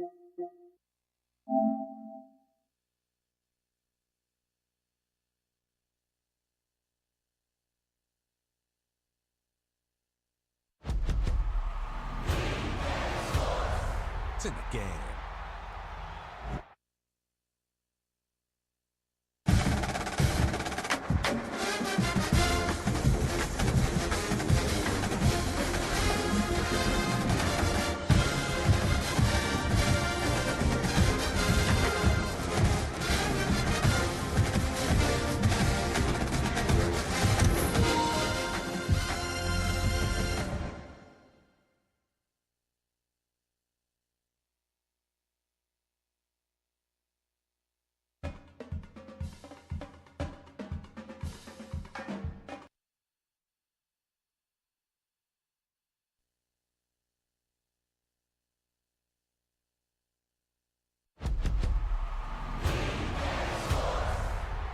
It's in the game.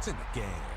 It's in the game.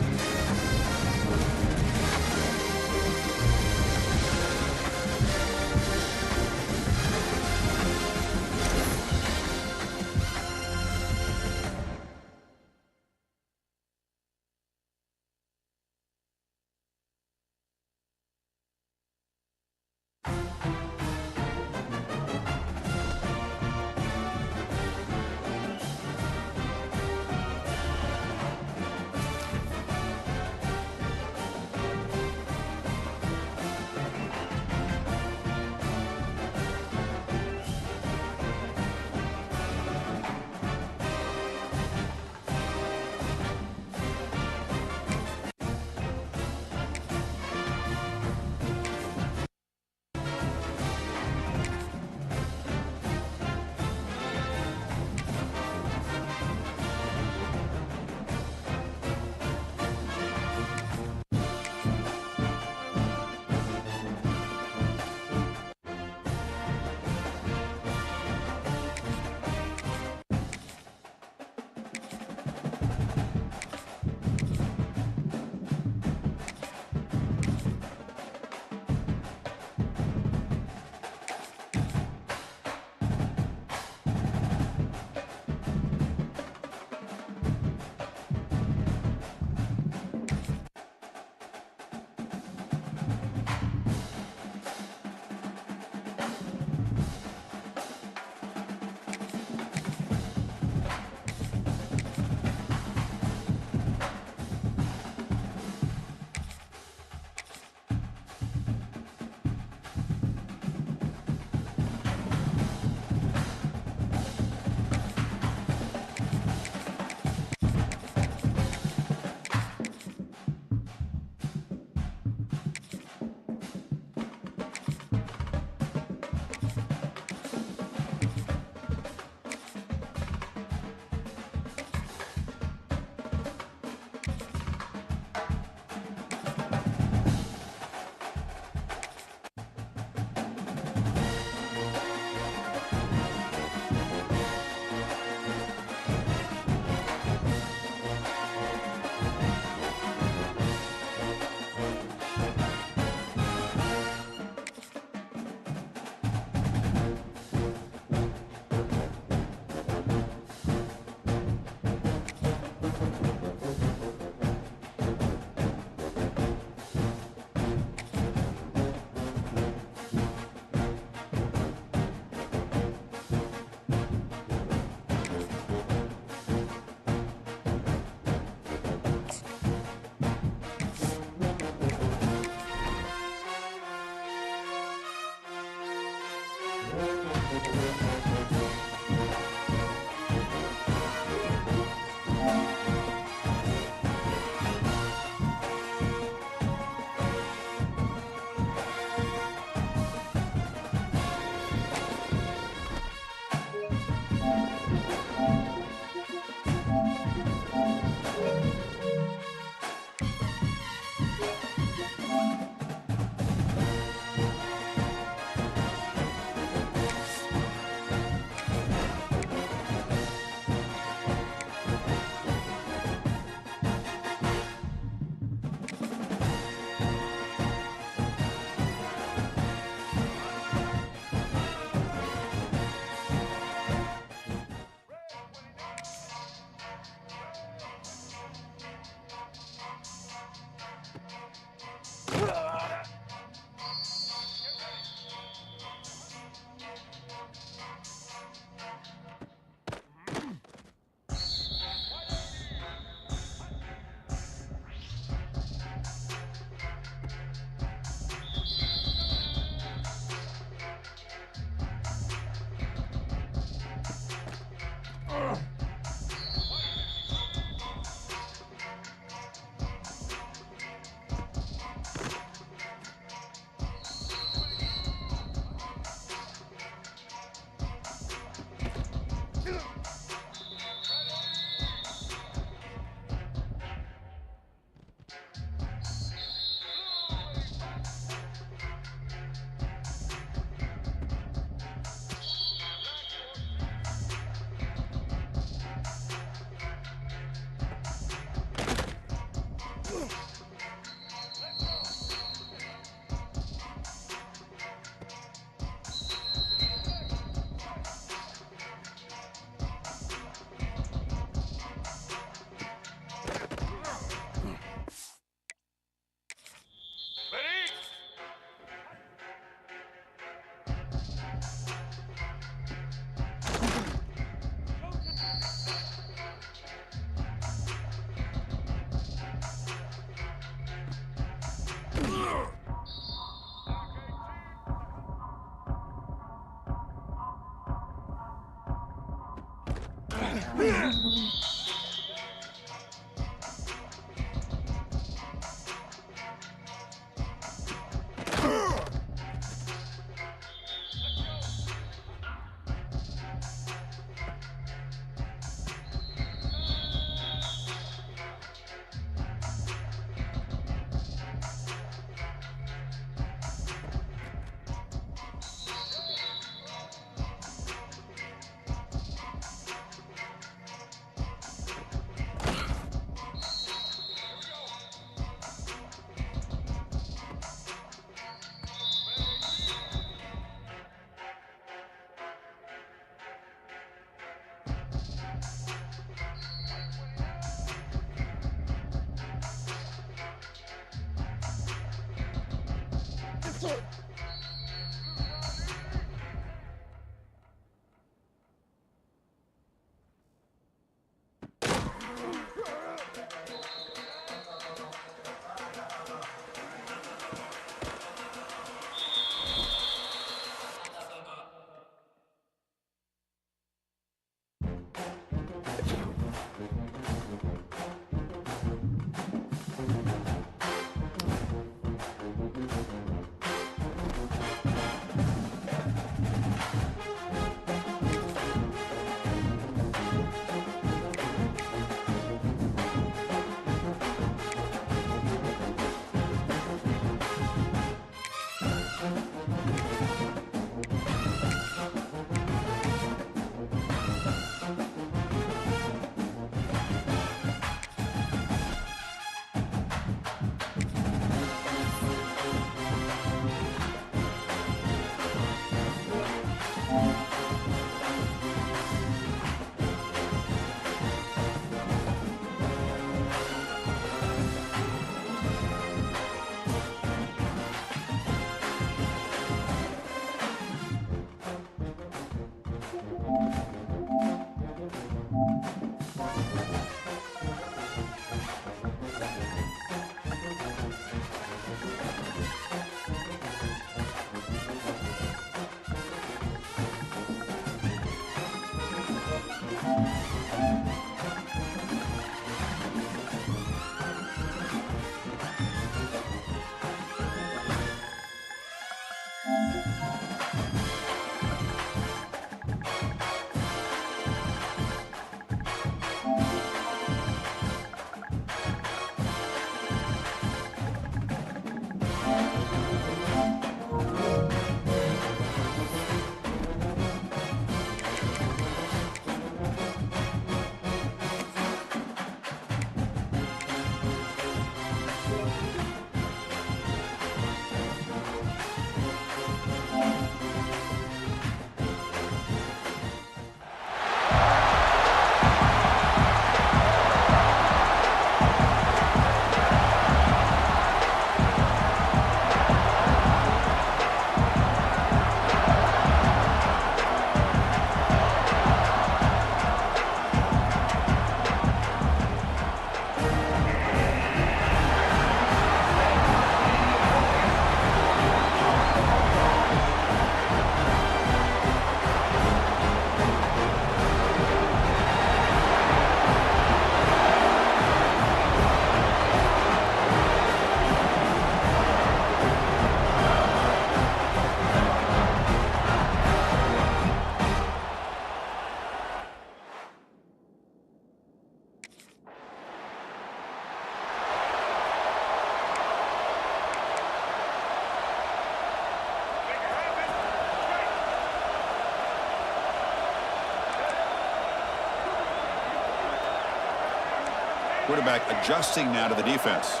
Quarterback adjusting now to the defense.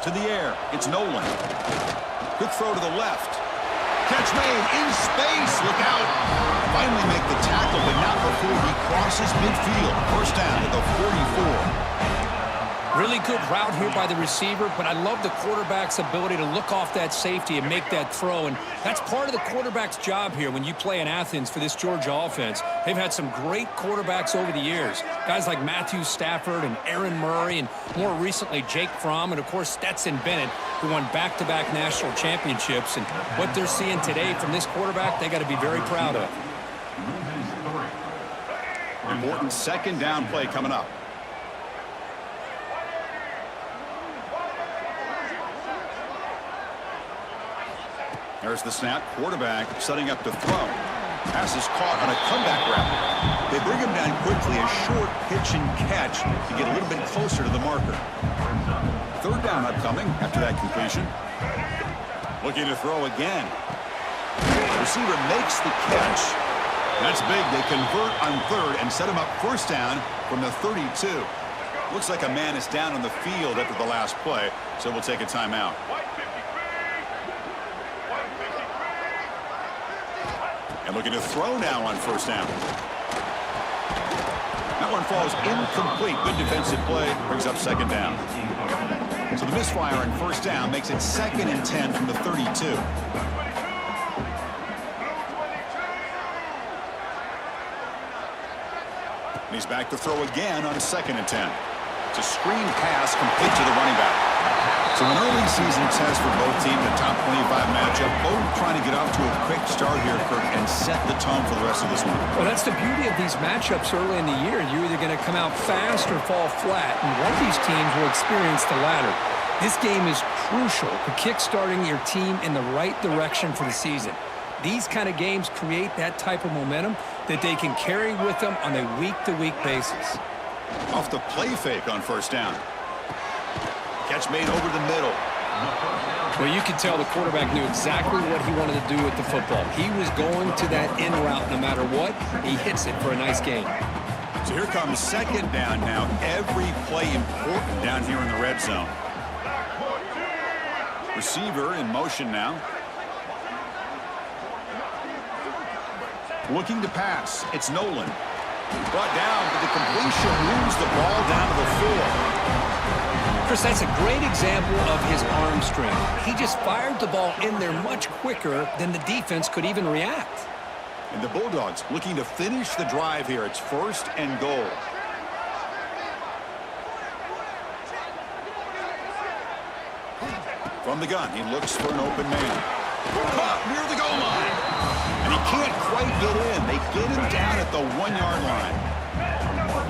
To the air, it's Nolan. Quick throw to the left. Catch made in space. Look out. Finally make the tackle, but not before he crosses midfield. First down at the 44. Really good route here by the receiver, but I love the quarterback's ability to look off that safety and make that throw. And that's part of the quarterback's job here when you play in Athens for this Georgia offense. They've had some great quarterbacks over the years. Guys like Matthew Stafford and Aaron Murray, and more recently Jake Fromm, and of course Stetson Bennett, who won back-to-back national championships. And what they're seeing today from this quarterback, they got to be very proud of. Important second down play coming up. There's the snap. Quarterback setting up to throw. Pass is caught on a comeback route. They bring him down quickly. A short pitch and catch to get a little bit closer to the marker. Third down upcoming after that completion. Looking to throw again. The receiver makes the catch. That's big. They convert on third and set him up first down from the 32. Looks like a man is down on the field after the last play, so we'll take a timeout. And looking to throw now on first down. That one falls incomplete. Good defensive play. Brings up second down. So the misfire on first down makes it 2nd and 10 from the 32. And he's back to throw again on 2nd and 10. It's a screen pass complete to the running back. So an early season test for both teams, a top 25 matchup. Both trying to get off to a quick start here, Kirk, and set the tone for the rest of this one. Well, that's the beauty of these matchups early in the year. You're either going to come out fast or fall flat, and one of these teams will experience the latter. This game is crucial for kick-starting your team in the right direction for the season. These kind of games create that type of momentum that they can carry with them on a week-to-week basis. Off the play fake on first down. Catch made over the middle. Well, you could tell the quarterback knew exactly what he wanted to do with the football. He was going to that in route no matter what. He hits it for a nice gain. So here comes second down now. Every play important down here in the red zone. Receiver in motion now. Looking to pass. It's Nolan. Brought down, but the completion moves the ball down to the 4. Chris, that's a great example of his arm strength. He just fired the ball in there much quicker than the defense could even react. And the Bulldogs looking to finish the drive here. It's 1st and goal. From the gun, he looks for an open man. Caught near the goal line. And he can't quite get in. They get him down at the 1-yard line.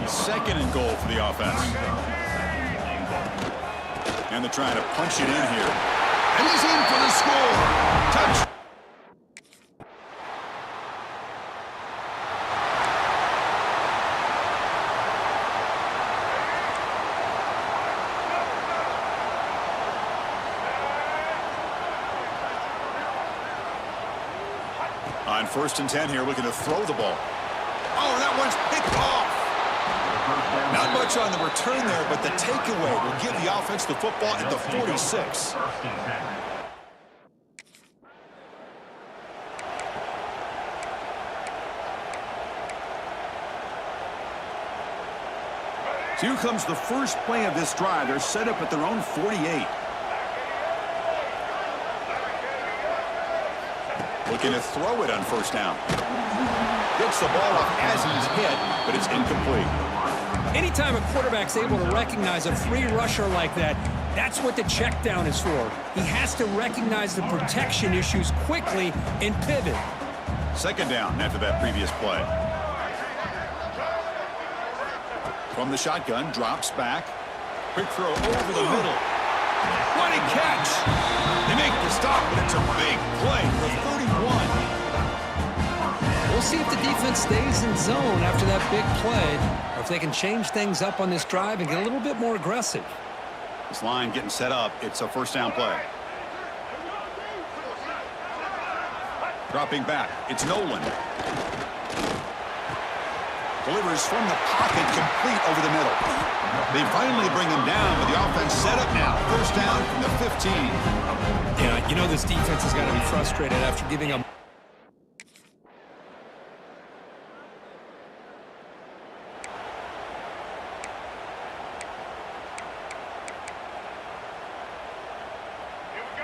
2nd and goal for the offense. And they're trying to punch it in here. And he's in for the score. Touch. On 1st and 10 here, looking to throw the ball. Oh, that one's picked off. Not much on the return there, but the takeaway will give the offense the football at the 46. So here comes the first play of this drive. They're set up at their own 48. Looking to throw it on first down. Gets the ball off as he's hit, but it's incomplete. Anytime a quarterback's able to recognize a free rusher like that, that's what the check down is for. He has to recognize the protection issues quickly and pivot. 2nd down after that previous play. From the shotgun, drops back. Quick throw over the middle. What a catch! They make the stop, but it's a big play for 31. We'll see if the defense stays in zone after that big play, or if they can change things up on this drive and get a little bit more aggressive. This line getting set up. It's a first down play. Dropping back. It's Nolan. Delivers from the pocket, complete over the middle. They finally bring him down, but the offense set up now. First down from the 15. Yeah, you know this defense has got to be frustrated after giving up.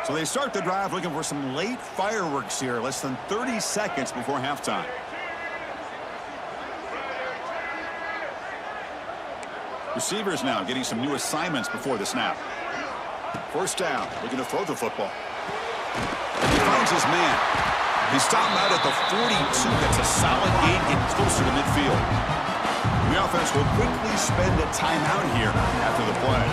So they start the drive looking for some late fireworks here, less than 30 seconds before halftime. Receivers now getting some new assignments before the snap. First down, looking to throw the football. He finds his man. He's stopped out at the 42. That's a solid gain, getting closer to midfield. The offense will quickly spend a timeout here after the play.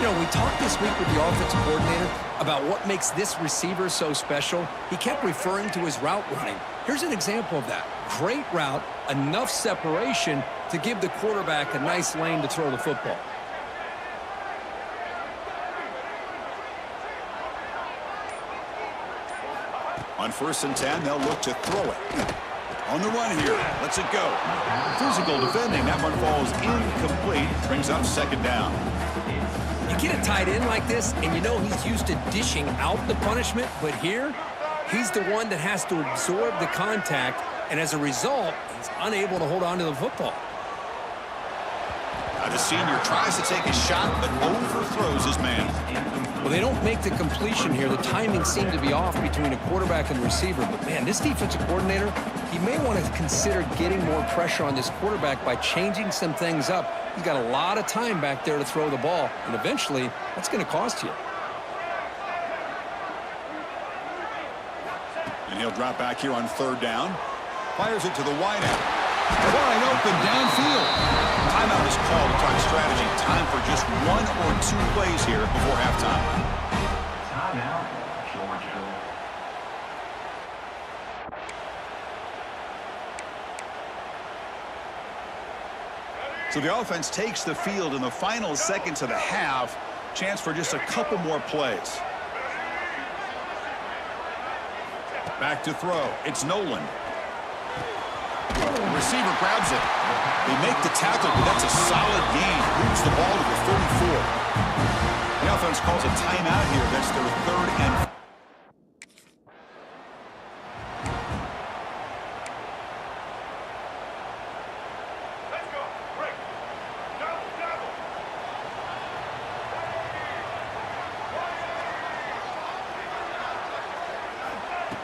You know, we talked this week with the offensive coordinator about what makes this receiver so special. He kept referring to his route running. Here's an example of that. Great route, enough separation to give the quarterback a nice lane to throw the football. On 1st and 10, they'll look to throw it. On the run here, lets it go. Physical defending, that one falls incomplete, brings up 2nd down. You get a tight end like this, and you know he's used to dishing out the punishment, but here, he's the one that has to absorb the contact, and as a result, he's unable to hold on to the football. Now the senior tries to take a shot, but overthrows his man. Well, they don't make the completion here. The timing seemed to be off between a quarterback and receiver, but man, this defensive coordinator, he may want to consider getting more pressure on this quarterback by changing some things up. He's got a lot of time back there to throw the ball, and eventually, that's going to cost you. And he'll drop back here on 3rd down. Fires it to the wideout. Wide open downfield. Timeout is called to talk strategy. Time for just 1 or 2 plays here before halftime. Timeout, Georgia. So the offense takes the field in the final seconds of the half. Chance for just a couple more plays. Back to throw. It's Nolan. The receiver grabs it. They make the tackle, but that's a solid gain. Moves the ball to the 34. The offense calls a timeout here. That's their 3rd and...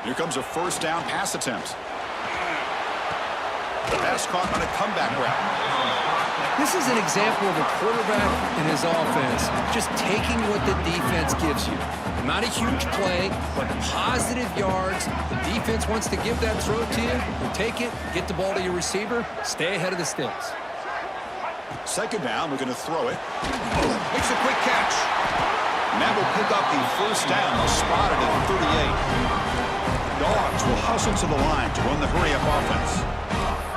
Here comes a 1st down pass attempt. The pass caught on a comeback route. This is an example of a quarterback and his offense just taking what the defense gives you. Not a huge play, but positive yards. The defense wants to give that throw to you. You take it, get the ball to your receiver, stay ahead of the sticks. 2nd down, we're going to throw it. Makes a quick catch. And that will pick up the 1st down. Spotted at 38. Dogs will hustle to the line to run the hurry-up offense.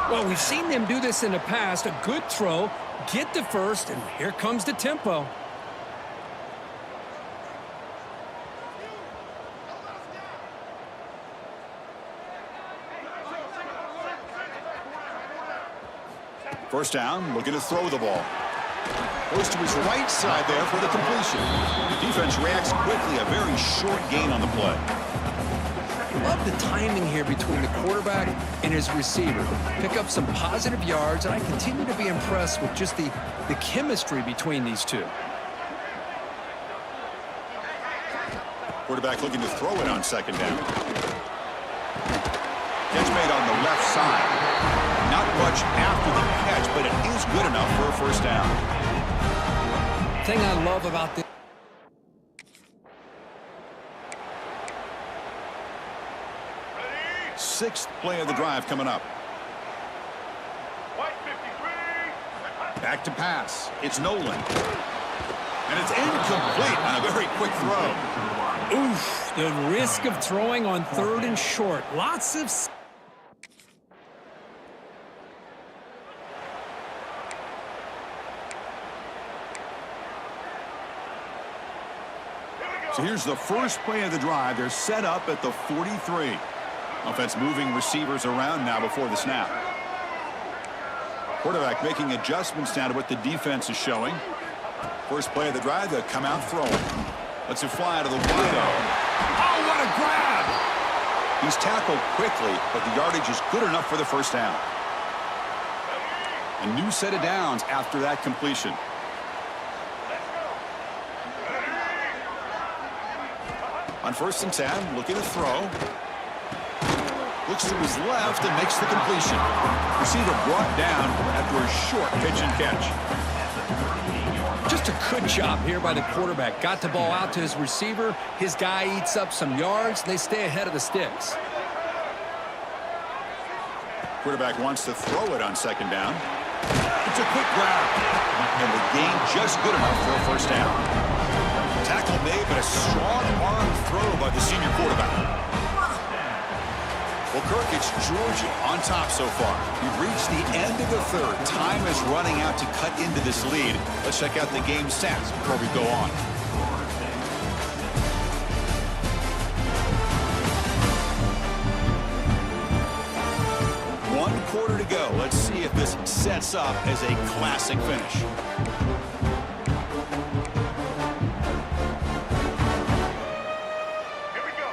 Well, we've seen them do this in the past. A good throw, get the 1st, and here comes the tempo. First down, looking to throw the ball. Goes to his right side there for the completion. The defense reacts quickly, a very short gain on the play. Love the timing here between the quarterback and his receiver. Pick up some positive yards, and I continue to be impressed with just the chemistry between these two. Quarterback looking to throw it on 2nd down. Catch made on the left side. Not much after the catch, but it is good enough for a 1st down. Thing I love about this. 6th play of the drive coming up. Back to pass. It's Nolan. And it's incomplete on a very quick throw. Oof, the risk of throwing on 3rd and short. Lots of... So here's the first play of the drive. They're set up at the 43. Offense moving receivers around now before the snap. Quarterback making adjustments now to what the defense is showing. First play of the drive, they'll come out throwing. Lets it fly to the window. Oh, what a grab! He's tackled quickly, but the yardage is good enough for the first down. A new set of downs after that completion. On 1st and 10, looking to throw. Looks to his left and makes the completion. Receiver brought down after a short pitch and catch. Just a good job here by the quarterback. Got the ball out to his receiver. His guy eats up some yards. They stay ahead of the sticks. Quarterback wants to throw it on 2nd down. It's a quick grab. And the gain just good enough for a first down. Tackle made, but a strong arm throw by the senior quarterback. Well, Kirk, it's Georgia on top so far. We've reached the end of the 3rd. Time is running out to cut into this lead. Let's check out the game stats before we go on. One quarter to go. Let's see if this sets up as a classic finish.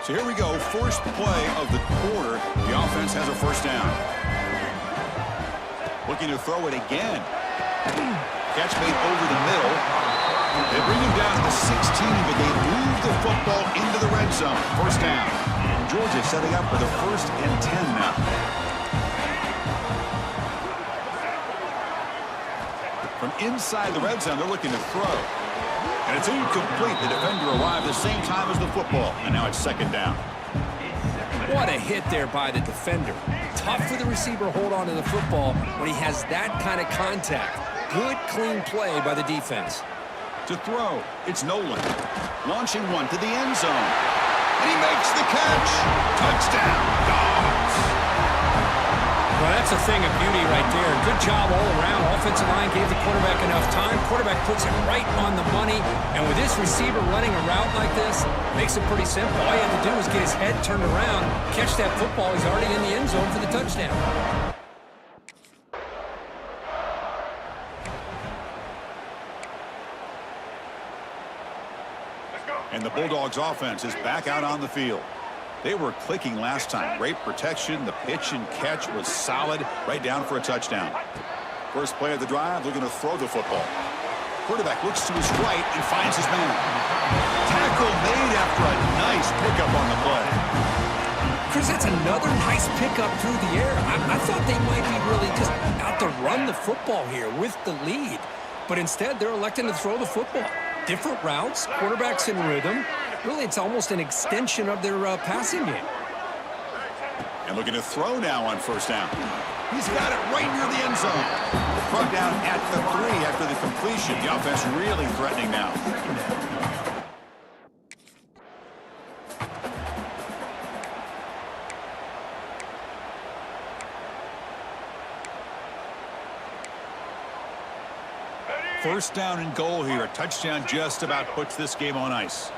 So here we go, first play of the quarter. The offense has a first down. Looking to throw it again. Catch made over the middle. They bring him down to the 16, but they move the football into the red zone. First down. Georgia setting up for the 1st and 10 now. From inside the red zone, they're looking to throw. And it's incomplete. The defender arrived at the same time as the football. And now it's 2nd down. What a hit there by the defender. Tough for the receiver to hold on to the football when he has that kind of contact. Good, clean play by the defense. To throw, it's Nolan. Launching one to the end zone. And he makes the catch. Touchdown, Dogs. Well, that's a thing of beauty right there. Good job all around. Offensive line gave the quarterback enough time. Quarterback puts it right on the money. And with this receiver running a route like this, makes it pretty simple. All you have to do is get his head turned around, catch that football. He's already in the end zone for the touchdown. And the Bulldogs offense is back out on the field. They were clicking last time. Great protection. The pitch and catch was solid. Right down for a touchdown. First play of the drive, looking to throw the football. Quarterback looks to his right and finds his man. Tackle made after a nice pickup on the play. Chris, that's another nice pickup through the air. I thought they might be really just out to run the football here with the lead. But instead, they're electing to throw the football. Different routes, quarterbacks in rhythm. Really, it's almost an extension of their passing game. And looking to throw now on 1st down. He's got it right near the end zone. Brought down at the 3 after the completion. The offense really threatening now. First down and goal here. A touchdown just about puts this game on ice.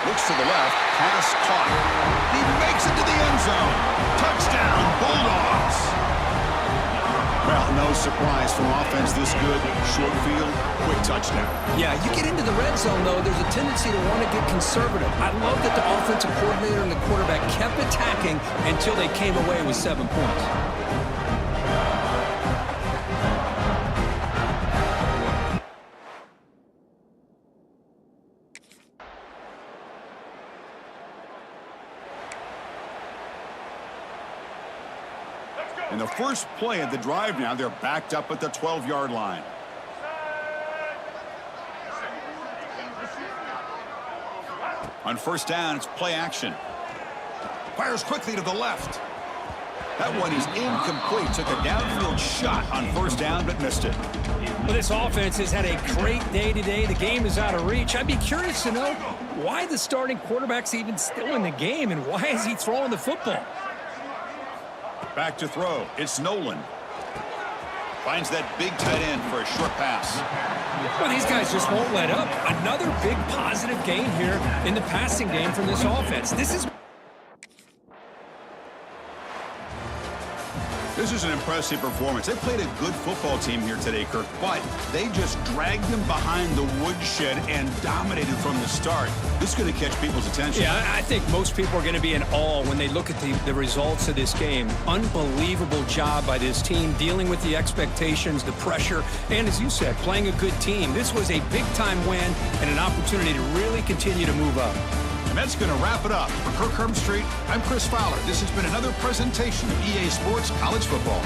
Looks to the left. Pass caught. He makes it to the end zone. Touchdown, Bulldogs. Well, no surprise from offense this good. Short field, quick touchdown. Yeah, you get into the red zone, though, there's a tendency to want to get conservative. I love that the offensive coordinator and the quarterback kept attacking until they came away with 7 points. In the first play of the drive now, they're backed up at the 12-yard line. On 1st down, it's play action. Fires quickly to the left. That one is incomplete. Took a downfield shot on 1st down, but missed it. Well, this offense has had a great day today. The game is out of reach. I'd be curious to know why the starting quarterback's even still in the game and why is he throwing the football? Back to throw. It's Nolan. Finds that big tight end for a short pass. Well, these guys just won't let up. Another big positive gain here in the passing game from this offense. This is... This is an impressive performance. They played a good football team here today, Kirk, but they just dragged them behind the woodshed and dominated from the start. This is going to catch people's attention. Yeah, I think most people are going to be in awe when they look at the results of this game. Unbelievable job by this team dealing with the expectations, the pressure, and as you said, playing a good team. This was a big-time win and an opportunity to really continue to move up. And that's going to wrap it up. For Kirk Herbstreit, I'm Chris Fowler. This has been another presentation of EA Sports College Football.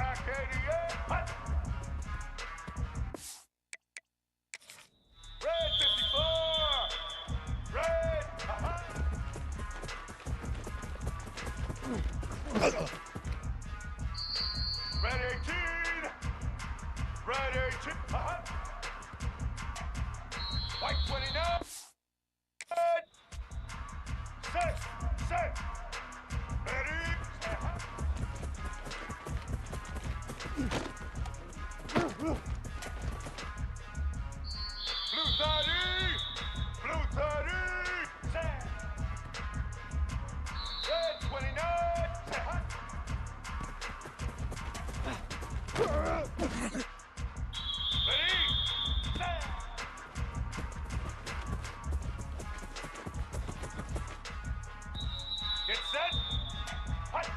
Back 88. Hut. Red 54. Red. Red 18. Red 18. White 29. Set. Ready. Blue 30. Blue 30. Set. Red 29. Set. Ready. Set. Get set. Hut.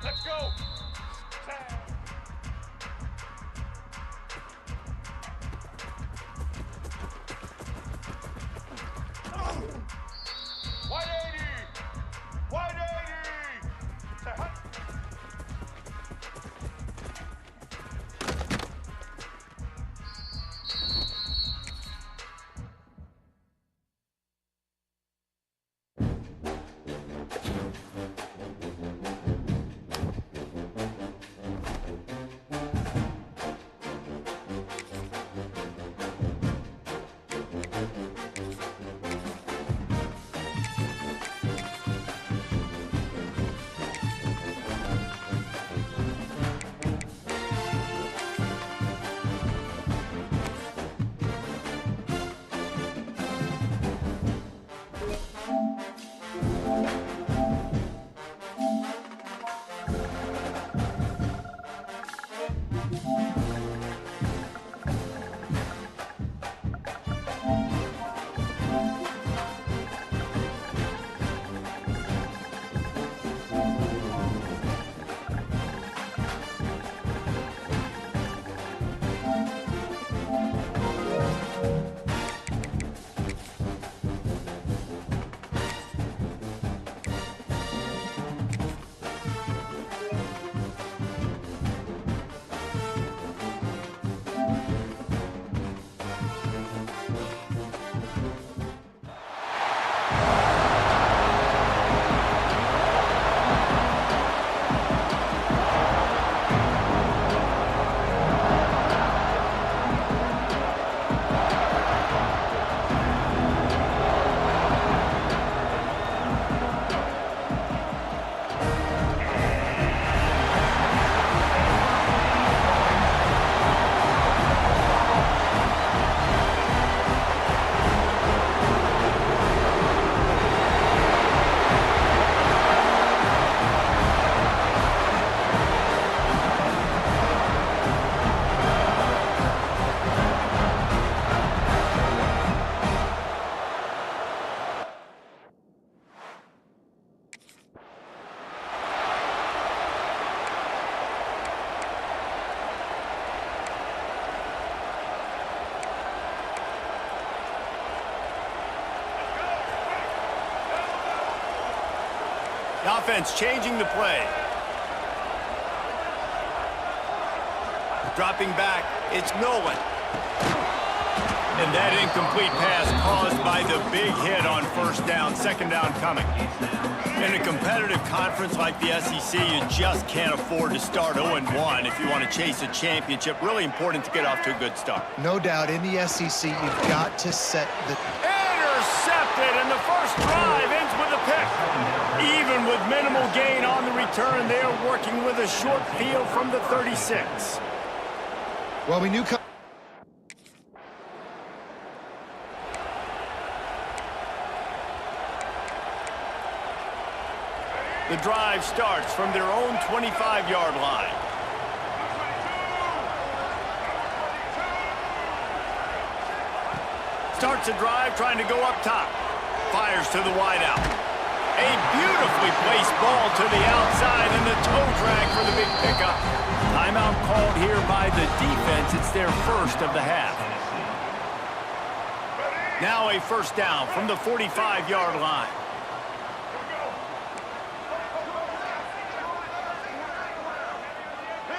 Let's go. Set. White 80. White 80. Set. Hut. The offense changing the play. Dropping back, it's Nolan. And that incomplete pass caused by the big hit on first down, second down coming. In a competitive conference like the SEC, you just can't afford to start 0-1 if you want to chase a championship. Really important to get off to a good start. No doubt, in the SEC, you've got to set the... Intercepted, and the first drive ends with a pick. Even with minimal gain on the return, they are working with a short field from the 36. Well, we knew... The drive starts from their own 25-yard line. Starts a drive trying to go up top. Fires to the wideout. A beautifully placed ball to the outside and the toe drag for the big pickup. Timeout called here by the defense. It's their first of the half. Now a first down from the 45-yard line.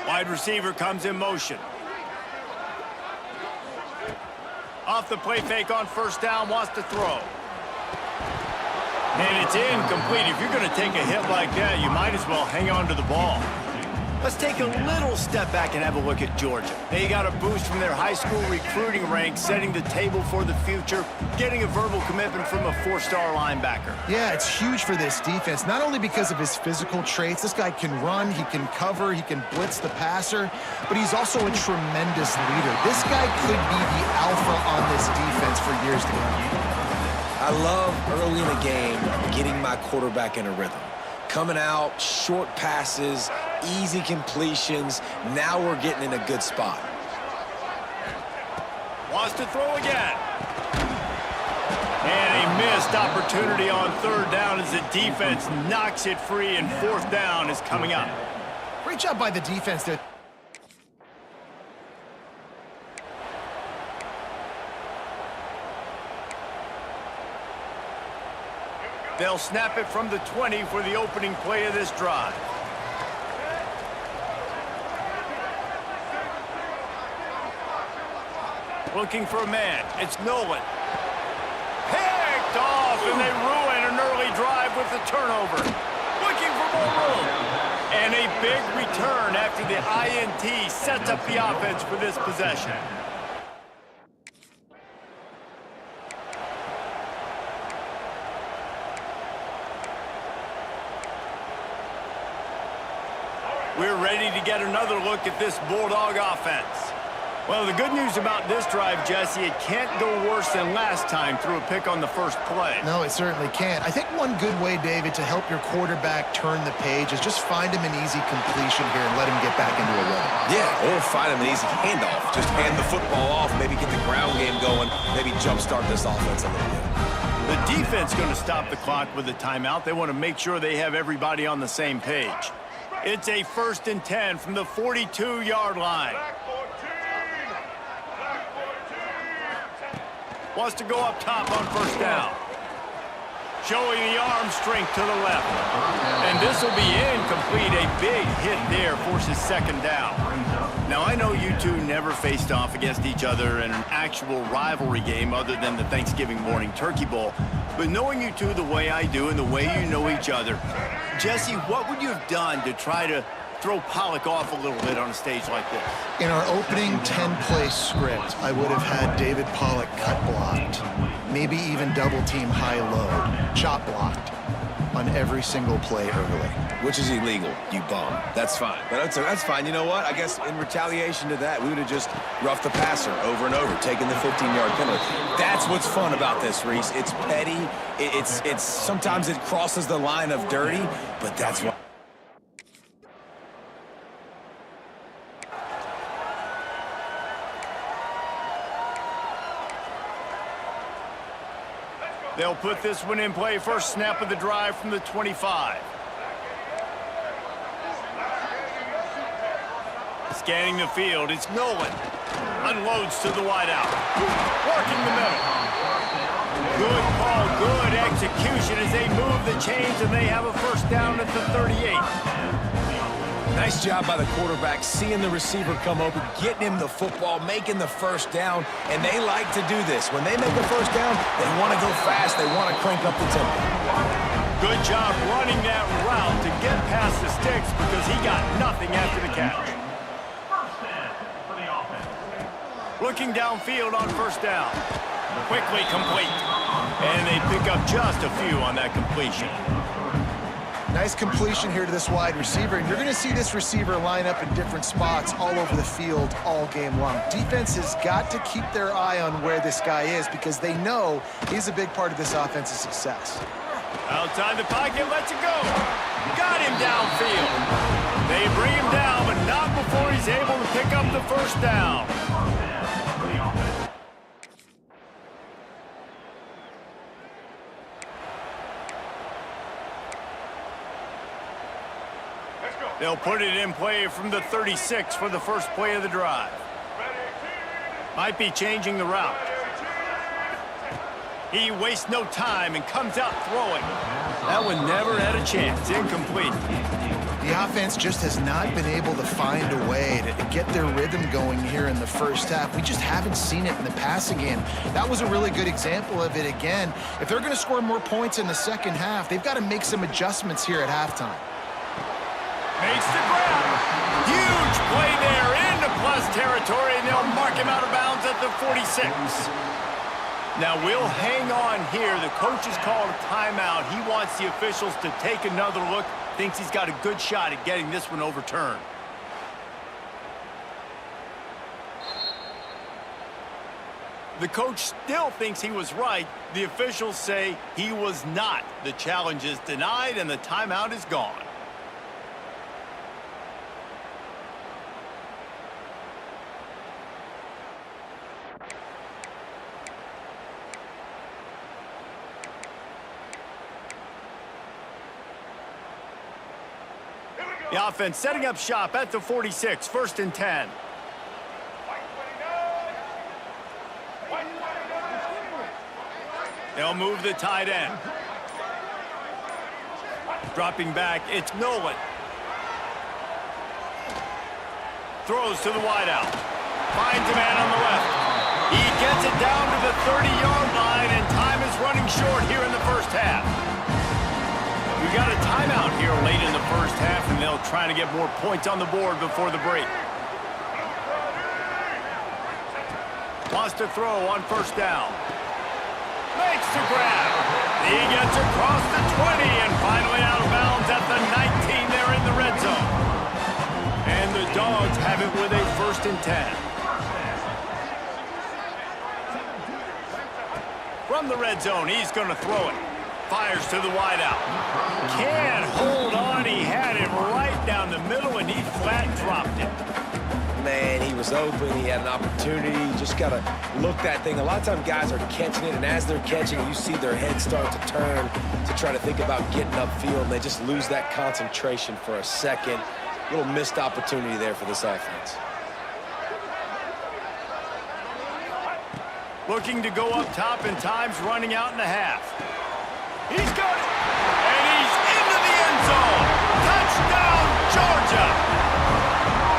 Wide receiver comes in motion. Off the play fake on first down, wants to throw. And it's incomplete. If you're going to take a hit like that, you might as well hang on to the ball. Let's take a little step back and have a look at Georgia. They got a boost from their high school recruiting ranks, setting the table for the future, getting a verbal commitment from a 4-star linebacker. Yeah, it's huge for this defense, not only because of his physical traits. This guy can run, he can cover, he can blitz the passer, but he's also a tremendous leader. This guy could be the alpha on this defense for years to come. I love early in the game getting my quarterback in a rhythm. Coming out, short passes, easy completions. Now we're getting in a good spot. Wants to throw again. And a missed opportunity on third down as the defense knocks it free, and fourth down is coming up. Great job by the defense there. They'll snap it from the 20 for the opening play of this drive. Looking for a man. It's Nolan. Picked off, and they ruin an early drive with the turnover. Looking for more room. And a big return after the INT sets up the offense for this possession. We're ready to get another look at this Bulldog offense. Well, the good news about this drive, Jesse, it can't go worse than last time through a pick on the first play. No, it certainly can't. I think one good way, David, to help your quarterback turn the page is just find him an easy completion here and let him get back into a rhythm. Yeah, or find him an easy handoff. Just hand the football off, maybe get the ground game going, maybe jumpstart this offense a little bit. The defense going to stop the clock with a timeout. They want to make sure they have everybody on the same page. It's a 1st and 10 from the 42-yard line. Wants to go up top on first down. Showing the arm strength to the left. And this will be incomplete. A big hit there forces second down. Now, I know you two never faced off against each other in an actual rivalry game other than the Thanksgiving morning Turkey Bowl. But knowing you two the way I do and the way you know each other, Jesse, what would you have done to try to throw Pollock off a little bit on a stage like this? In our opening 10-play script, I would have had David Pollock cut blocked, maybe even double-team high-load, chop blocked on every single play early. Which is illegal, you bum. That's fine. But that's fine. You know what? I guess in retaliation to that, we would have just roughed the passer over and over, taking the 15-yard penalty. That's what's fun about this, Reese. It's petty. It's sometimes it crosses the line of dirty, but that's why. They'll put this one in play. First snap of the drive from the 25. Scanning the field, it's Nolan. Unloads to the wideout. Working the middle. Good call, good execution as they move the chains, and they have a first down at the 38. Nice job by the quarterback, seeing the receiver come open, getting him the football, making the first down, and they like to do this. When they make the first down, they want to go fast, they want to crank up the tempo. Good job running that route to get past the sticks because he got nothing after the catch. Looking downfield on first down. Quickly complete. And they pick up just a few on that completion. Nice completion here to this wide receiver, and you're going to see this receiver line up in different spots all over the field all game long. Defense has got to keep their eye on where this guy is because they know he's a big part of this offense's success. Outside the pocket, lets it go. Got him downfield. They bring him down, but not before he's able to pick up the first down. They'll put it in play from the 36 for the first play of the drive. Might be changing the route. He wastes no time and comes out throwing. That one never had a chance. Incomplete. The offense just has not been able to find a way to get their rhythm going here in the first half. We just haven't seen it in the passing game. That was a really good example of it again. If they're going to score more points in the second half, they've got to make some adjustments here at halftime. Makes the grab. Huge play there into plus territory, and they'll mark him out of bounds at the 46. Now we'll hang on here. The coach has called a timeout. He wants the officials to take another look. Thinks he's got a good shot at getting this one overturned. The coach still thinks he was right. The officials say he was not. The challenge is denied, and the timeout is gone. The offense setting up shop at the 46, 1st and 10. They'll move the tight end. Dropping back, it's Nolan. Throws to the wideout. Finds a man on the left. He gets it down to the 30-yard line, and time is running short here in the first half. We got a timeout here late in the first half, and they'll try to get more points on the board before the break. Wants to throw on 1st down. Makes the grab. He gets across the 20 and finally out of bounds at the 19 there in the red zone. And the Dogs have it with a 1st and 10. From the red zone, he's going to throw it. Fires to the wideout. Can't hold on. He had it right down the middle, and he flat dropped it. Man, he was open. He had an opportunity. You just got to look that thing. A lot of times guys are catching it, and as they're catching it, you see their head start to turn to try to think about getting upfield, and they just lose that concentration for a second. Little missed opportunity there for this offense. Looking to go up top, and time's running out in the half. He's got it, and he's into the end zone. Touchdown, Georgia!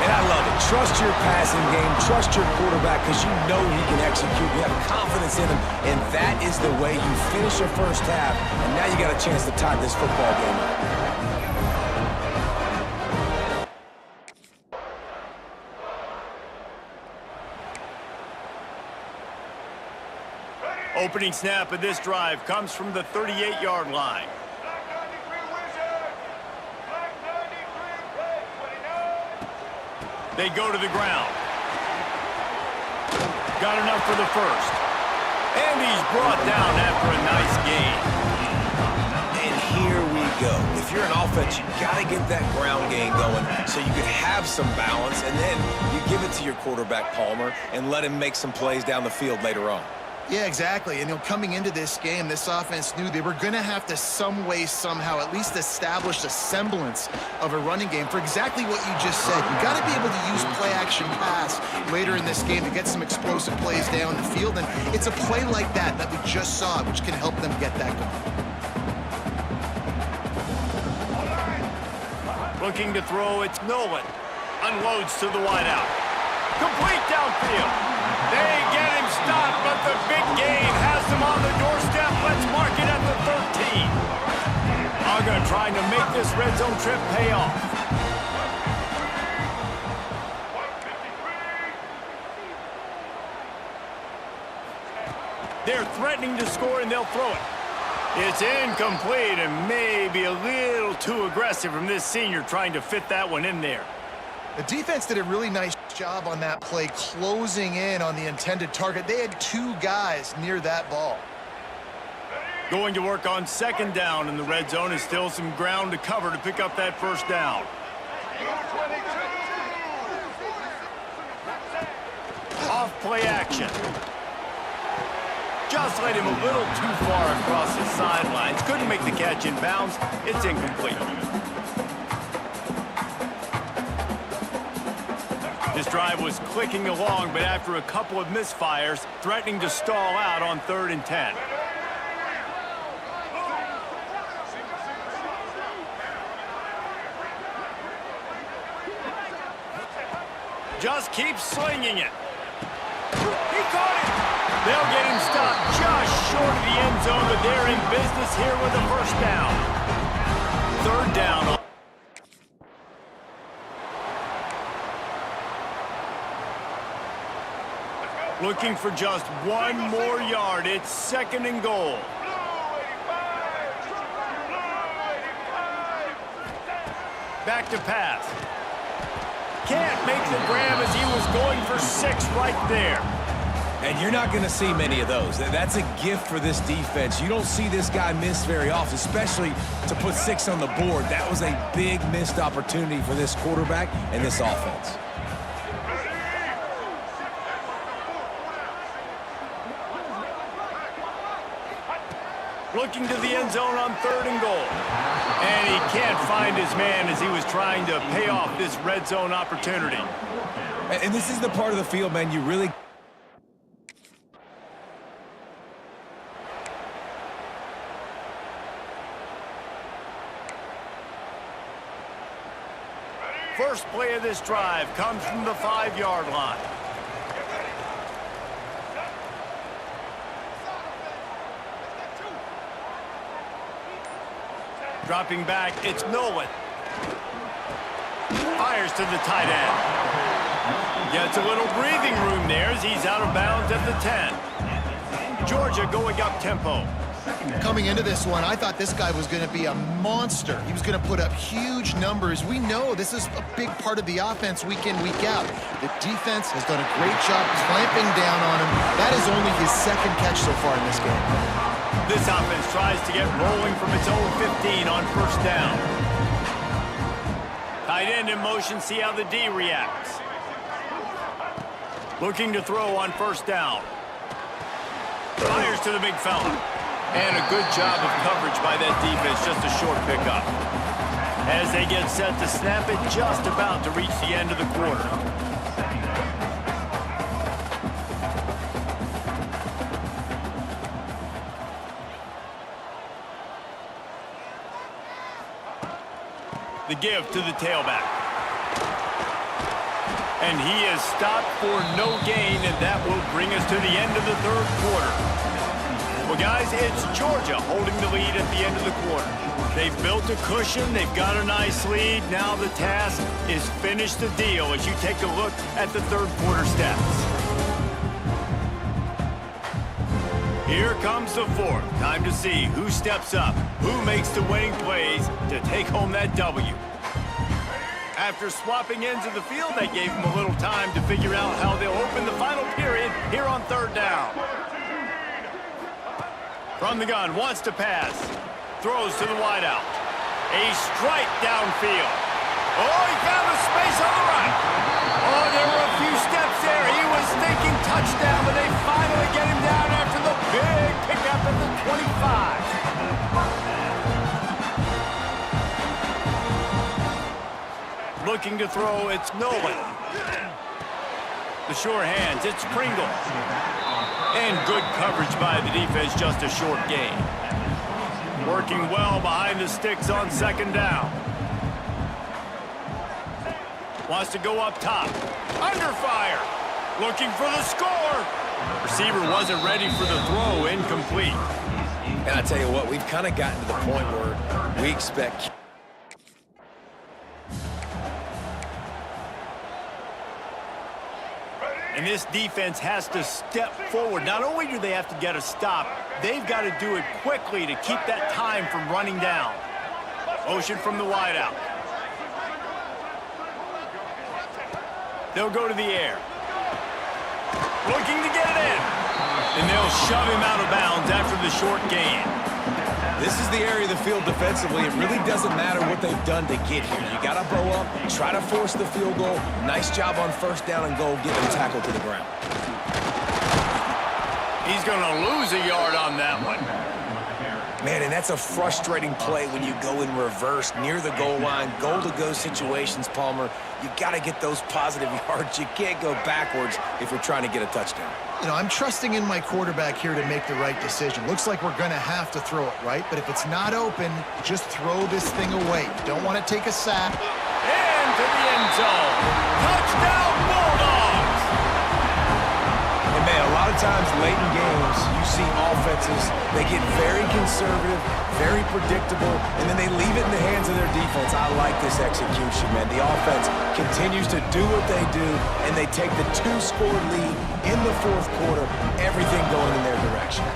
And I love it. Trust your passing game. Trust your quarterback because you know he can execute. You have confidence in him, and that is the way you finish your first half, and now you got a chance to tie this football game up. Opening snap of this drive comes from the 38-yard line. They go to the ground. Got enough for the first. And he's brought down after a nice gain. And here we go. If you're an offense, you got to get that ground game going so you can have some balance, and then you give it to your quarterback, Palmer, and let him make some plays down the field later on. Yeah, exactly. And coming into this game, this offense knew they were going to have to some way, somehow, at least establish a semblance of a running game for exactly what you just said. You got to be able to use play-action pass later in this game to get some explosive plays down the field. And it's a play like that that we just saw, which can help them get that going. Looking to throw, it's Nolan. Unloads to the wideout. Complete downfield. They get him stopped, but the big gain has them on the doorstep. Let's mark it at the 13. Aga trying to make this red zone trip pay off. They're threatening to score, and they'll throw it. It's incomplete and maybe a little too aggressive from this senior trying to fit that one in there. The defense did a really nice job on that play, closing in on the intended target. They had two guys near that ball. Going to work on 2nd down in the red zone, is still some ground to cover to pick up that 1st down. Off play action. Just led him a little too far across his sidelines. Couldn't make the catch in bounds. It's incomplete. This drive was clicking along, but after a couple of misfires, threatening to stall out on 3rd and 10. Just keep slinging it. He caught it. They'll get him stopped just short of the end zone, but they're in business here with a first down. Third down. Looking for just one more yard. It's second and goal. Back to pass. Can't make the grab as he was going for 6 right there. And you're not going to see many of those. That's a gift for this defense. You don't see this guy miss very often, especially to put 6 on the board. That was a big missed opportunity for this quarterback and this offense. Looking to the end zone on third and goal. And he can't find his man as he was trying to pay off this red zone opportunity. And this is the part of the field, man, you really... First play of this drive comes from the 5-yard line. Dropping back, it's Nolan. Fires to the tight end. Gets a little breathing room there as he's out of bounds at the 10. Georgia going up tempo. Coming into this one, I thought this guy was going to be a monster. He was going to put up huge numbers. We know this is a big part of the offense week in, week out. The defense has done a great job clamping down on him. That is only his second catch so far in this game. This offense tries to get rolling from its own 15 on first down. Tight end in motion, see how the D reacts. Looking to throw on first down. Fires to the big fella. And a good job of coverage by that defense, just a short pickup. As they get set to snap it, just about to reach the end of the quarter. The give to the tailback. And he is stopped for no gain, and that will bring us to the end of the third quarter. Well, guys, it's Georgia holding the lead at the end of the quarter. They've built a cushion. They've got a nice lead. Now the task is finish the deal as you take a look at the third quarter stats. Here comes the fourth. Time to see who steps up, who makes the winning plays to take home that W. After swapping ends of the field, that gave them a little time to figure out how they'll open the final period here on third down. From the gun, wants to pass. Throws to the wideout. A strike downfield. Oh, he found a space on the right. Oh, there were a few steps there. He was thinking touchdown, but they finally get him down after the big pickup at the 25. Looking to throw, it's Nolan. The sure hands, it's Pringle. And good coverage by the defense, just a short gain. Working well behind the sticks on second down. Wants to go up top. Under fire. Looking for the score. Receiver wasn't ready for the throw, incomplete. And I tell you what, we've kind of gotten to the point where we expect... And this defense has to step forward. Not only do they have to get a stop, they've got to do it quickly to keep that time from running down. Motion from the wideout. They'll go to the air. Looking to get it in. And they'll shove him out of bounds after the short gain. This is the area of the field defensively. It really doesn't matter what they've done to get here. You got to bow up, try to force the field goal. Nice job on first down and goal, getting tackled to the ground. He's going to lose a yard on that one. Man, and that's a frustrating play when you go in reverse near the goal line, goal-to-go situations, Palmer. You got to get those positive yards. You can't go backwards if you're trying to get a touchdown. You know, I'm trusting in my quarterback here to make the right decision. Looks like we're going to have to throw it, right? But if it's not open, just throw this thing away. You don't want to take a sack. And to the end zone. Touchdown, Bull! man, a lot of times late in games, you see offenses, they get very conservative, very predictable, and then they leave it in the hands of their defense. I like this execution, man. The offense continues to do what they do, and they take the 2-score lead in the fourth quarter, everything going in their direction.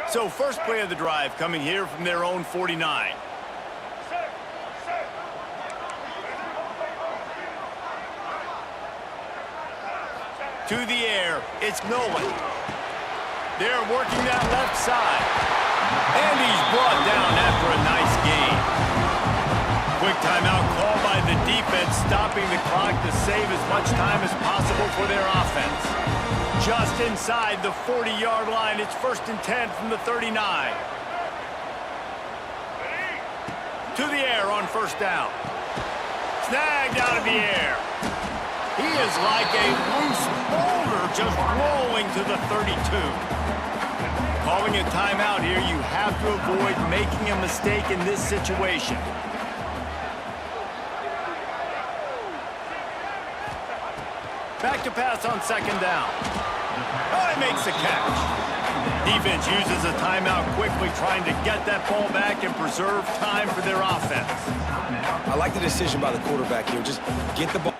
So first play of the drive coming here from their own 49. Set. Set. To the air, it's Nolan. They're working that left side. And he's brought down after a nice gain. Quick timeout call by the defense, stopping the clock to save as much time as possible for their offense. Just inside the 40-yard line, it's 1st and 10 from the 39. To the air on 1st down. Snagged out of the air. He is like a loose boulder just rolling to the 32. Calling a timeout here, you have to avoid making a mistake in this situation. Back to pass on 2nd down. Oh, he makes the catch. Defense uses a timeout quickly, trying to get that ball back and preserve time for their offense. I like the decision by the quarterback here. Just get the ball.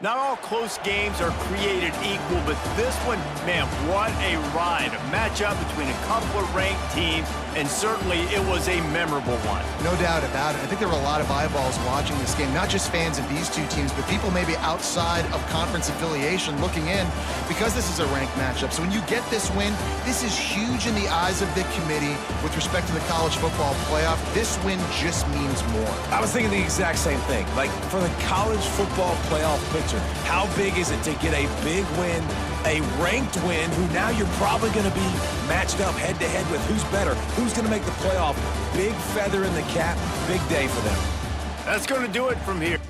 Not all close games are created equal, but this one, man, what a ride. A matchup between a couple of ranked teams, and certainly it was a memorable one. No doubt about it. I think there were a lot of eyeballs watching this game, not just fans of these two teams, but people maybe outside of conference affiliation looking in because this is a ranked matchup. So when you get this win, this is huge in the eyes of the committee with respect to the college football playoff. This win just means more. I was thinking the exact same thing. Like, for the college football playoff picture, how big is it to get a big win, a ranked win, who now you're probably going to be matched up head-to-head with who's better, who's going to make the playoff. Big feather in the cap, big day for them. That's going to do it from here.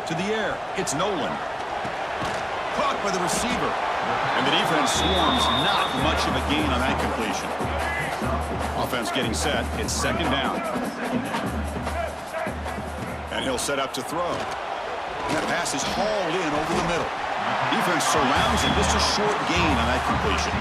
To the air, it's Nolan. Caught by the receiver. And the defense swarms, not much of a gain on that completion. Offense getting set, it's second down. And he'll set up to throw. That pass is hauled in over the middle. Defense surrounds him, just a short gain on that completion.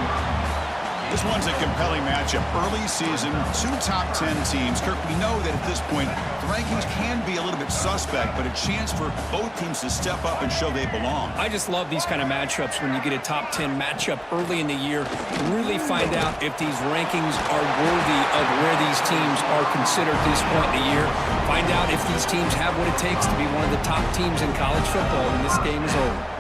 This one's a compelling matchup. Early season, 2 top 10 teams. Kirk, we know that at this point, the rankings can be a little bit suspect, but a chance for both teams to step up and show they belong. I just love these kind of matchups when you get a top 10 matchup early in the year. Really find out if these rankings are worthy of where these teams are considered at this point in the year. Find out if these teams have what it takes to be one of the top teams in college football when this game is over.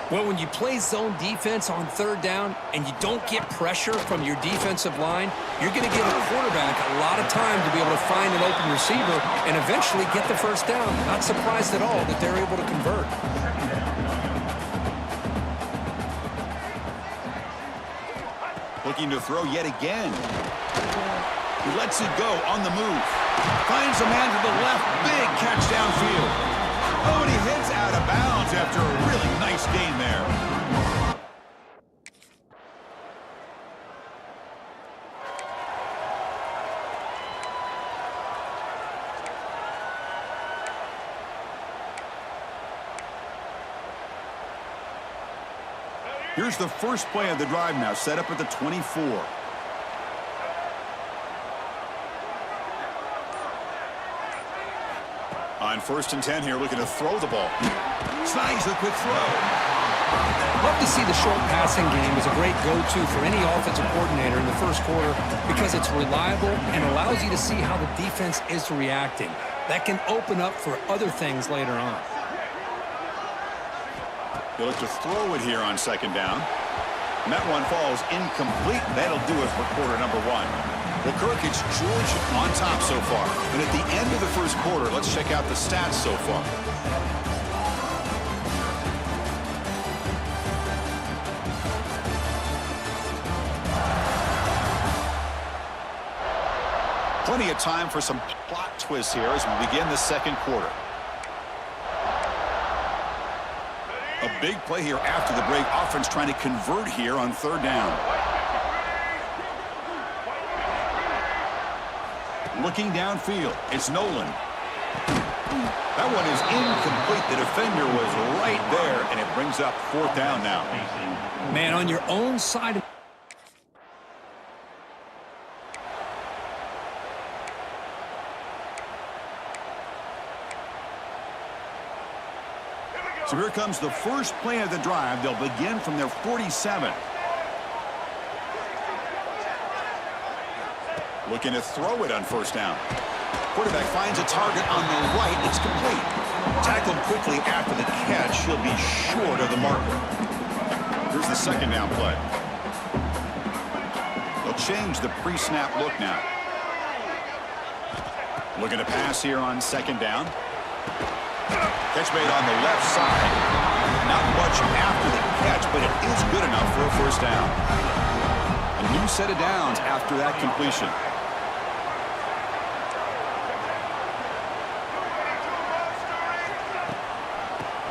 Well, when you play zone defense on third down and you don't get pressure from your defensive line, you're going to give a quarterback a lot of time to be able to find an open receiver and eventually get the first down. Not surprised at all that they're able to convert. Looking to throw yet again. He lets it go on the move. Finds a man to the left. Big catch downfield. Oh, and he hits out of bounds after a really nice gain there. Here's the first play of the drive now, set up at the 24. On 1st and 10 here, looking to throw the ball. Snags the quick throw. Love to see the short passing game as a great go-to for any offensive coordinator in the first quarter because it's reliable and allows you to see how the defense is reacting. That can open up for other things later on. They look to throw it here on second down. And that one falls incomplete. That'll do it for quarter number 1. Well, Kirk, it's Georgia on top so far. And at the end of the first quarter, let's check out the stats so far. Plenty of time for some plot twists here as we begin the second quarter. A big play here after the break. Offense trying to convert here on third down. Looking downfield, it's Nolan. That one is incomplete. The defender was right there, and it brings up fourth down now. Man, on your own side. So here comes the first play of the drive. They'll begin from their 47. Looking to throw it on first down. Quarterback finds a target on the right. It's complete. Tackled quickly after the catch. He'll be short of the marker. Here's the second down play. They'll change the pre-snap look now. Looking to pass here on second down. Catch made on the left side. Not much after the catch, but it is good enough for a first down. A new set of downs after that completion.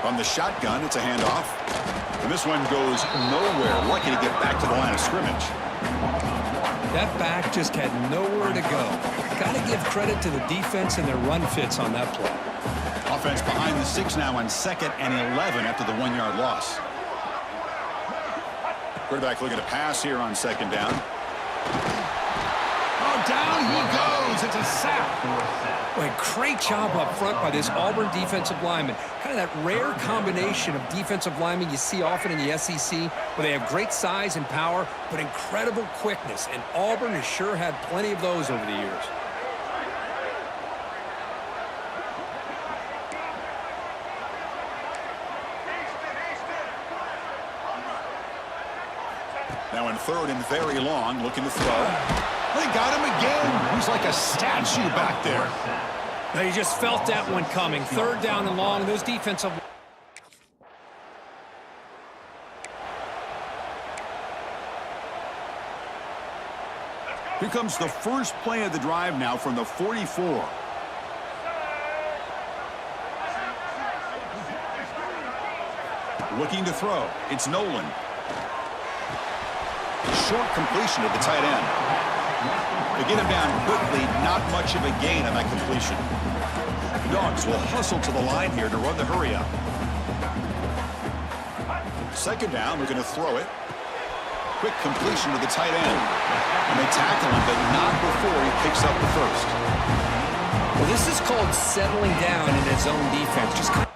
On the shotgun, it's a handoff. And this one goes nowhere. Lucky to get back to the line of scrimmage. That back just had nowhere to go. Got to give credit to the defense and their run fits on that play. Offense behind the 6 now on 2nd and 11 after the 1-yard loss. Quarterback looking to pass here on second down. Oh, down he goes. It's a sack. Boy, great job up front by this Auburn defensive lineman. Kind of that rare combination of defensive linemen you see often in the SEC, where they have great size and power, but incredible quickness. And Auburn has sure had plenty of those over the years. Now in 3rd and very long, looking to throw. They got him again. He's like a statue back there. Now you just felt that one coming. 3rd down and long. Those defensive... Here comes the first play of the drive now from the 44. Looking to throw. It's Nolan. Short completion to the tight end. They get him down quickly. Not much of a gain on that completion. DAWGS will hustle to the line here to run the hurry up. Second down, we're going to throw it. Quick completion to the tight end. And they tackle him, but not before he picks up the first. Well, this is called settling down in his own defense. Just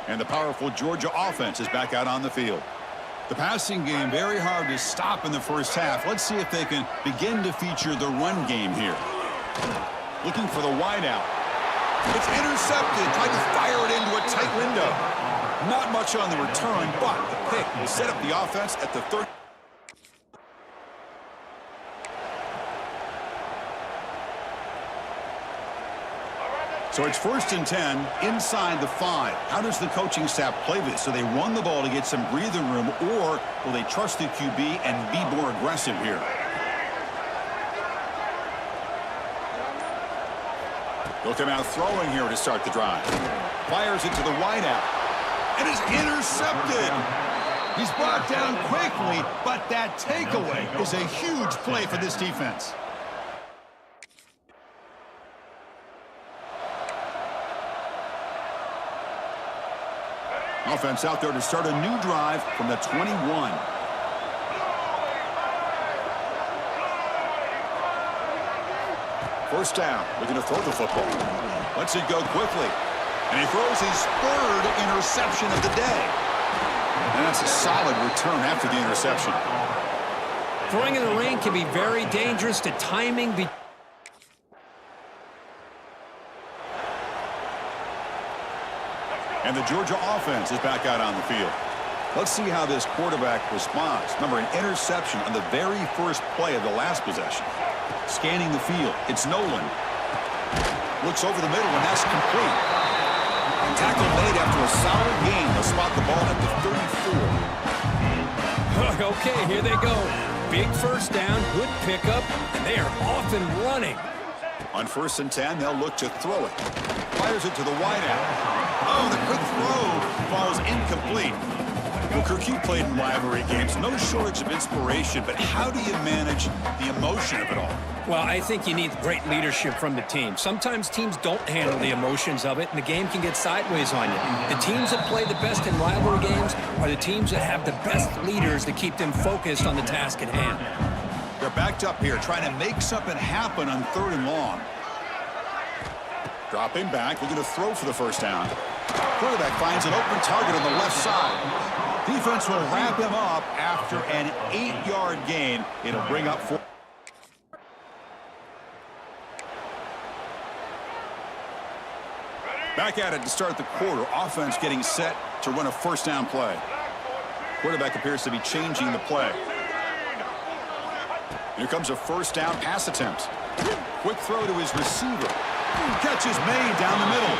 And the powerful Georgia offense is back out on the field. The passing game very hard to stop in the first half. Let's see if they can begin to feature the run game here. Looking for the wide out. It's intercepted. Tried to fire it into a tight window. Not much on the return, but the pick will set up the offense at the 30. So it's 1st and 10 inside the 5. How does the coaching staff play this? Do they run the ball to get some breathing room, or will they trust the QB and be more aggressive here? They'll come out throwing here to start the drive. Fires it to the wideout. And is intercepted. He's brought down quickly, but that takeaway is a huge play for this defense. Offense out there to start a new drive from the 21. First down. We're going to throw the football. Lets it go quickly. And he throws his 3rd interception of the day. And that's a solid return after the interception. throwing in the rain can be very dangerous. The timing be And the Georgia offense is back out on the field. Let's see how this quarterback responds. Remember, an interception on the very first play of the last possession. Scanning the field, it's Nolan. Looks over the middle, and that's complete. Tackle made after a solid gain. They'll spot the ball at the 34. Okay, here they go. Big first down, good pickup, and they are off and running. On 1st and 10, they'll look to throw it. Fires it to the wideout. Oh, the quick throw falls incomplete. Well, Kirk, you played in rivalry games. No shortage of inspiration, but how do you manage the emotion of it all? Well, I think you need great leadership from the team. Sometimes teams don't handle the emotions of it, and the game can get sideways on you. The teams that play the best in rivalry games are the teams that have the best leaders to keep them focused on the task at hand. They're backed up here, trying to make something happen on 3rd and long. Dropping back, looking to throw for the first down. Quarterback finds an open target on the left side. Defense will wrap him up after an 8-yard gain. It'll bring up 4. Back at it to start the quarter. Offense getting set to run a first down play. Quarterback appears to be changing the play. Here comes a first down pass attempt. Quick throw to his receiver. Catch is made down the middle.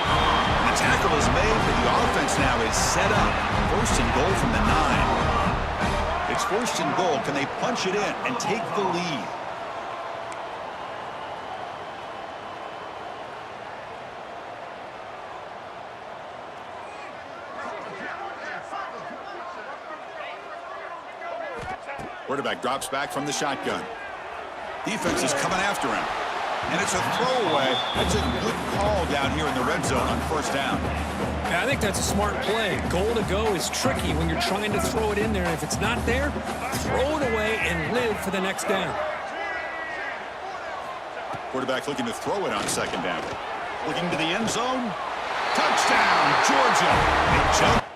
And the tackle is made, but the offense now is set up. 1st and goal from the 9. It's 1st and goal. Can they punch it in and take the lead? Quarterback drops back from the shotgun. Defense is coming after him. And it's a throwaway. That's a good call down here in the red zone on 1st down. Yeah, I think that's a smart play. Goal to go is tricky when you're trying to throw it in there. If it's not there, throw it away and live for the next down. Quarterback looking to throw it on 2nd down. Looking to the end zone. Touchdown, Georgia. They jump.